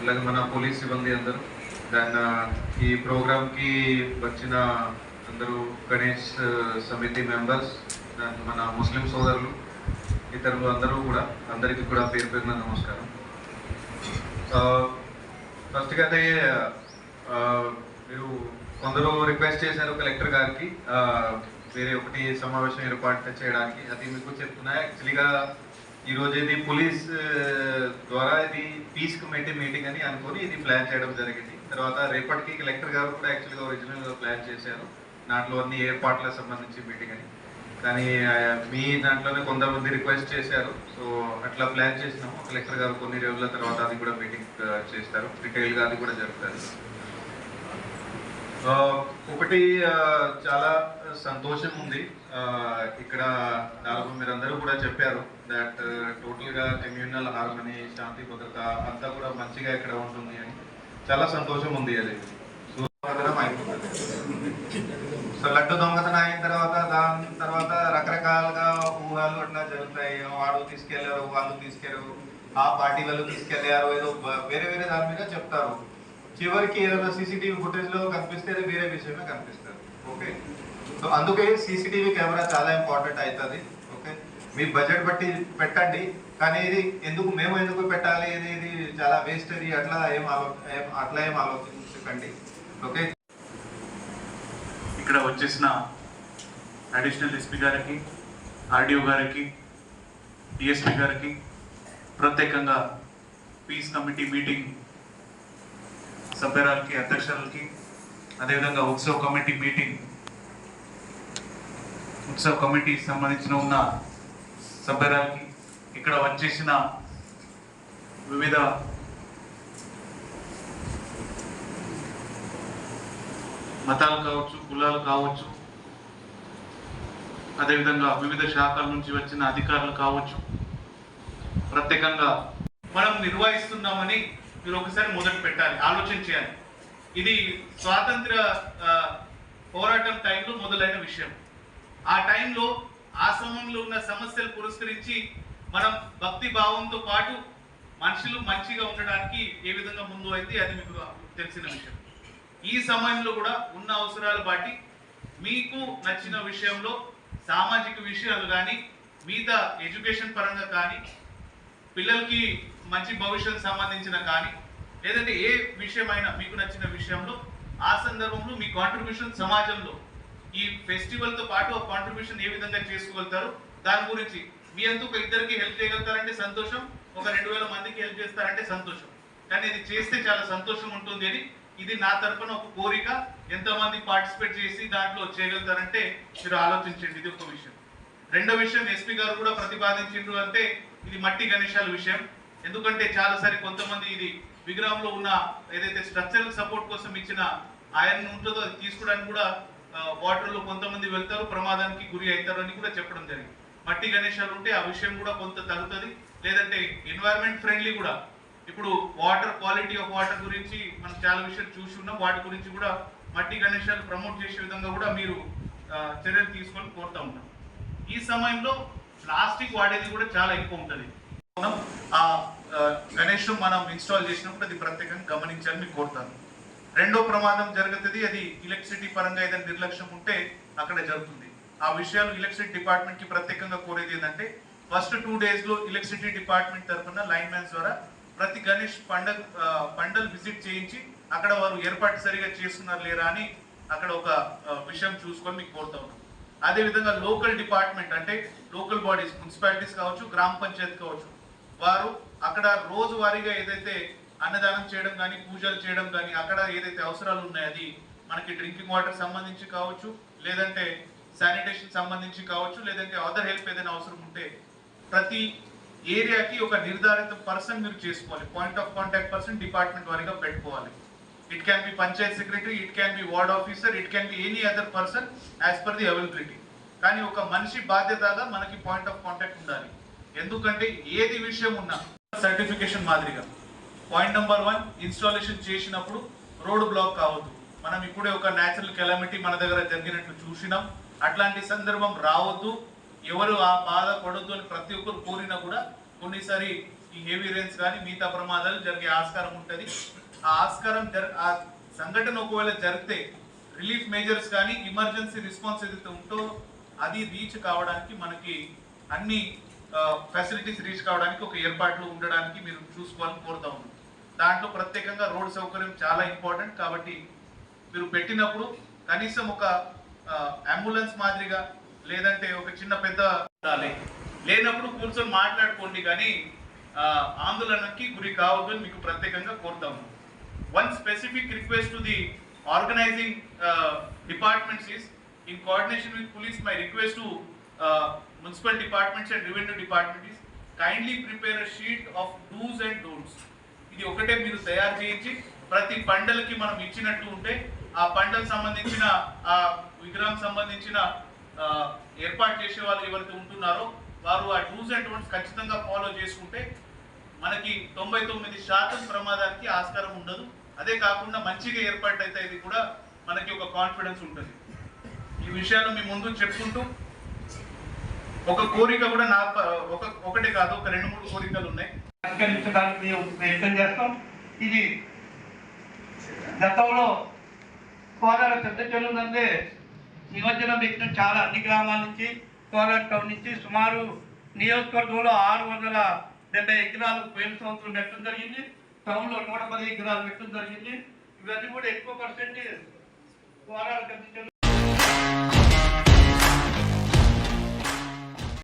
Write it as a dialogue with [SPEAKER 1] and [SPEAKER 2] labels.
[SPEAKER 1] అలాగే మన పోలీస్ సిబ్బంది అందరూ, దాని ఈ ప్రోగ్రామ్కి వచ్చిన అందరూ గణేష్ సమితి మెంబర్స్, దాని మన ముస్లిం సోదరులు, ఇతరులు అందరూ కూడా, అందరికీ కూడా పేరు పేరున నమస్కారం. ఫస్ట్గా అయితే మీరు కొందరు రిక్వెస్ట్ చేశారు కలెక్టర్ గారికి వేరే ఒకటి సమావేశం ఏర్పాటు చేయడానికి. అది మీకు చెప్తున్నా, యాక్చువల్గా ఈరోజు ఇది పోలీస్ ద్వారా ఇది పీస్ కమిటీ మీటింగ్ అని అనుకొని ఇది ప్లాన్ చేయడం జరిగింది. తర్వాత రేపటికి కలెక్టర్ గారు కూడా యాక్చువల్గా ఒరిజినల్గా ప్లాన్ చేశారు దాంట్లో అన్ని ఏర్పాట్లకు సంబంధించి మీటింగ్ అని. కానీ మీ దాంట్లోనే కొంతమంది రిక్వెస్ట్ చేశారు, సో అట్లా ప్లాన్ చేసినాము. కలెక్టర్ గారు కొన్ని రోజుల తర్వాత అది కూడా మీటింగ్ చేస్తారు, డీటెయిల్గా అది కూడా జరుగుతుంది. ఒకటి చాలా సంతోషం ఉంది ఇక్కడ మీరందరూ కూడా చెప్పారు దట్ టోటల్గా కమ్యూనల్ హార్మనీ, శాంతి భద్రత అంతా కూడా మంచిగా ఇక్కడ ఉంటుంది అని. చాలా సంతోషం ఉంది. అది దొంగతనం అయిపోతుంది. సో లడ్డు దొంగతనం అయిన తర్వాత దాని తర్వాత రకరకాలుగా ఊహాలు అట్లా జరుగుతాయి. వాడు తీసుకెళ్లారు, వాళ్ళు తీసుకెళ్ళారు, ఆ పార్టీ వాళ్ళు తీసుకెళ్లారు, ఏదో వేరే వేరే దాని మీద చెప్తారు. చివరికి ఏదైనా సీసీటీవీ ఫుటేజ్ లో కనిపిస్తే అది వేరే విషయమే కనిపిస్తుంది. ఓకే, సో అందుకే సీసీటీవీ కెమెరా చాలా ఇంపార్టెంట్ అవుతుంది. ఓకే, మీ బడ్జెట్ బట్టి పెట్టండి, కానీ ఇది మేము ఎందుకు పెట్టాలి అనేది చాలా వేస్ట్, అది అట్లా ఏం ఆలోచించకండి. ఓకే,
[SPEAKER 2] ఇక్కడ వచ్చేసిన అడిషనల్ ఎస్పీ గారికి, ఆర్డీఓ గారికి, డిఎస్పీ గారికి, ప్రత్యేకంగా పీస్ కమిటీ మీటింగ్ సభ్యురాలకి, అధ్యక్షులకి, అదేవిధంగా ఉత్సవ్ కమిటీ సంబంధించిన ఉన్న సభ్యురాలకి, ఇక్కడ వచ్చేసిన వివిధ మతాలు కావచ్చు, కులాలు కావచ్చు, అదేవిధంగా వివిధ శాఖల నుంచి వచ్చిన అధికారులు కావచ్చు, ప్రత్యేకంగా మనం నిర్వహిస్తున్నామని మీరు ఒకసారి మొదలు పెట్టాలి, ఆలోచన చేయాలి. ఇది స్వాతంత్ర పోరాటం టైంలో మొదలైన విషయం. ఆ టైంలో ఆ సమయంలో ఉన్న సమస్యలు పురస్కరించి మనం భక్తి భావంతో పాటు మనుషులు మంచిగా ఉండడానికి ఏ విధంగా ముందు అయితే అది మీకు తెలిసిన విషయం. ఈ సమయంలో కూడా ఉన్న అవసరాలు బట్టి మీకు నచ్చిన విషయంలో సామాజిక విషయాలు కానీ, మిగతా ఎడ్యుకేషన్ పరంగా కానీ, పిల్లలకి మంచి భవిష్యత్తు సంబంధించిన కానీ, లేదంటే ఏ విషయమైనా మీకు నచ్చిన విషయంలో ఆ సందర్భంలో మీ కాంట్రిబ్యూషన్ సమాజంలో ఈ ఫెస్టివల్తో పాటు ఆ కాంట్రిబ్యూషన్ ఏ విధంగా చేసుకోగలుగుతారు దాని గురించి మీ అంతా ఒక ఇద్దరికి హెల్ప్ చేయగలుగుతారంటే సంతోషం, ఒక 2000 మందికి హెల్ప్ చేస్తారంటే సంతోషం. కానీ ఇది చేస్తే చాలా సంతోషం ఉంటుంది అని ఇది నా తరఫున ఒక కోరిక. ఎంతమంది పార్టిసిపేట్ చేసి దాంట్లో చేయగలుగుతారంటే మీరు ఆలోచించండి. ఇది ఒక విషయం. రెండో విషయం, ఎస్పీ గారు కూడా ప్రతిపాదించారు అంటే ఇది మట్టి గణేశాల విషయం. ఎందుకంటే చాలాసారి కొంతమంది ఇది విగ్రహంలో ఉన్న ఏదైతే స్ట్రక్చరల్ సపోర్ట్ కోసం ఇచ్చిన ఐరన్ ఉంటుందో అది తీసుకోవడానికి కూడా వాటర్లో కొంతమంది వెళ్తారు, ప్రమాదానికి గురి అవుతారు అని కూడా చెప్పడం జరిగింది. మట్టి గణేశాలు ఉంటే ఆ విషయం కూడా కొంత తగ్గుతుంది. లేదంటే ఎన్వైరన్మెంట్ ఫ్రెండ్లీ కూడా, ఇప్పుడు వాటర్, క్వాలిటీ ఆఫ్ వాటర్ గురించి మనం చాలా విషయాలు చూసి ఉన్నాం. వాటి గురించి కూడా మట్టి గణేశాలు ప్రమోట్ చేసే విధంగా కూడా మీరు చర్యలు తీసుకొని కోరుతూ ఉంటాం. ఈ సమయంలో ప్లాస్టిక్ వాడేది కూడా చాలా ఎక్కువ ఉంటుంది. ఆ గణేశం మనం ఇన్స్టాల్ చేసినప్పుడు అది ప్రత్యేకంగా గమనించాలని మీకు కోరుతాను. రెండో ప్రమాదం జరుగుతుంది, అది ఎలక్ట్రిసిటీ పరంగా ఏదైనా నిర్లక్ష్యం ఉంటే అక్కడ జరుగుతుంది. ఆ విషయాలు ఎలక్ట్రిసిటీ డిపార్ట్మెంట్కి ప్రత్యేకంగా కోరేది ఏంటంటే, ఫస్ట్ 2 డేస్లో ఎలక్ట్రిసిటీ డిపార్ట్మెంట్ తరఫున లైన్ మ్యాన్స్ ద్వారా ప్రతి గణేష్ పండల్ విజిట్ చేయించి అక్కడ వారు ఏర్పాటు సరిగా చేస్తున్నారు లేరా అని అక్కడ ఒక విషయం చూసుకొని మీకు కోరుతా ఉన్నాం. అదేవిధంగా లోకల్ డిపార్ట్మెంట్ అంటే లోకల్ బాడీస్, మున్సిపాలిటీస్ కావచ్చు, గ్రామ పంచాయతీ కావచ్చు, వారు అక్కడ రోజువారీగా ఏదైతే అన్నదానం చేయడం కానీ, పూజలు చేయడం కానీ, అక్కడ ఏదైతే అవసరాలు ఉన్నాయో అది మనకి డ్రింకింగ్ వాటర్ సంబంధించి కావచ్చు, లేదంటే శానిటేషన్ సంబంధించి కావచ్చు, లేదంటే అదర్ హెల్ప్ ఏదైనా అవసరం ఉంటే ప్రతి ఏరియాకి ఒక నిర్ధారిత పర్సన్ మీరు చేసుకోవాలి. Point of contact person department వారిగా పెట్టుకోవాలి. It can be Panchayat secretary, it can be ward officer, it can be any other person as per the availability. కానీ ఒక మనిషి బాధ్యతగా మనకి పాయింట్ ఆఫ్ కాంటాక్ట్ ఉండాలి. ఎందుకంటే ఏది విషయం ఉన్నా సర్టిఫికేషన్ మాదిరిగా పాయింట్ నెంబర్ 1, ఇన్స్టాలేషన్ చేసినప్పుడు రోడ్ బ్లాక్ కావద్దు. మనం ఇప్పుడే ఒక న్యాచురల్ కెలామిటీ మన దగ్గర జరిగినట్లు చూసినాం. అట్లాంటి సందర్భం రావద్దు. ఎవరు ఆ బాధ పడొద్దు అని ప్రతి ఒక్కరు కోరినా కూడా కొన్నిసారి ఈ హెవీ రెయిన్స్ కానీ మిగతా ప్రమాదాలు జరిగే ఆస్కారం ఉంటుంది. ఆ సంఘటన ఒకవేళ జరిగితే రిలీఫ్ మేజర్స్ కానీ ఎమర్జెన్సీ రెస్పాన్స్ ఏదైతే ఉంటో అది రీచ్ కావడానికి మనకి అన్ని ఫెసిలిటీస్ రీచ్ కావడానికి ఒక ఏర్పాట్లు ఉండడానికి మీరు చూసుకోవాలని కోరుతా ఉన్నాం. దాంట్లో ప్రత్యేకంగా రోడ్ సౌకర్యం చాలా ఇంపార్టెంట్ కాబట్టి మీరు పెట్టినప్పుడు కనీసం ఒక అంబులెన్స్ మాదిరిగా లేదంటే ఒక చిన్న పెద్ద లేనప్పుడు కూర్చొని మాట్లాడుకోండి, కానీ ఆందోళనకి గురి కావద్దు అని మీకు ప్రత్యేకంగా కోరుతాము. One specific request to the organizing departments is in coordination with police, my request to municipal departments and revenue department is kindly prepare a sheet of do's and don'ts. ఇది ఒకటే మీరు తయారు చేయించి ప్రతి పండలకి మనం ఇచ్చినట్టు ఉంటే ఆ పండలకు సంబంధించిన ఆ విగ్రహం సంబంధించిన ఏర్పాటు చేసే వాళ్ళు ఎవరైతే ఉంటున్నారో వారు ఆ డూస్ అండ్ డోంట్స్ ఖచ్చితంగా ఫాలో చేసుకుంటే మనకి 99% ప్రమాదానికి ఆస్కారం ఉండదు. అదే కాకుండా మంచిగా ఏర్పాటు అయితే ఇది కూడా మనకి ఒక కాన్ఫిడెన్స్ ఉంటుంది. ఈ విషయాలు మీ ముందు చెప్పుకుంటూ ఒక కోరిక కూడా ఒకటే కాదు, ఒక 2-3 కోరికలు ఉన్నాయి.
[SPEAKER 3] పరిష్కరించడానికి మేము ప్రయత్నం చేస్తాం. ఇది గతంలో కోలాడ పెద్ద చెరువు నందే నిమజ్జనం పెట్టిన చాలా అన్ని గ్రామాల నుంచి కోలాడ టౌన్ నుంచి సుమారు నియోజకవర్గంలో 670 ఎకరాలు పోయిన సంవత్సరం పెట్టడం జరిగింది. టౌన్లో 110 ఎకరాలు పెట్టడం జరిగింది. ఇవన్నీ కూడా ఎక్కువ పర్సెంటేజ్ కోలాడ పెద్ద చెరువు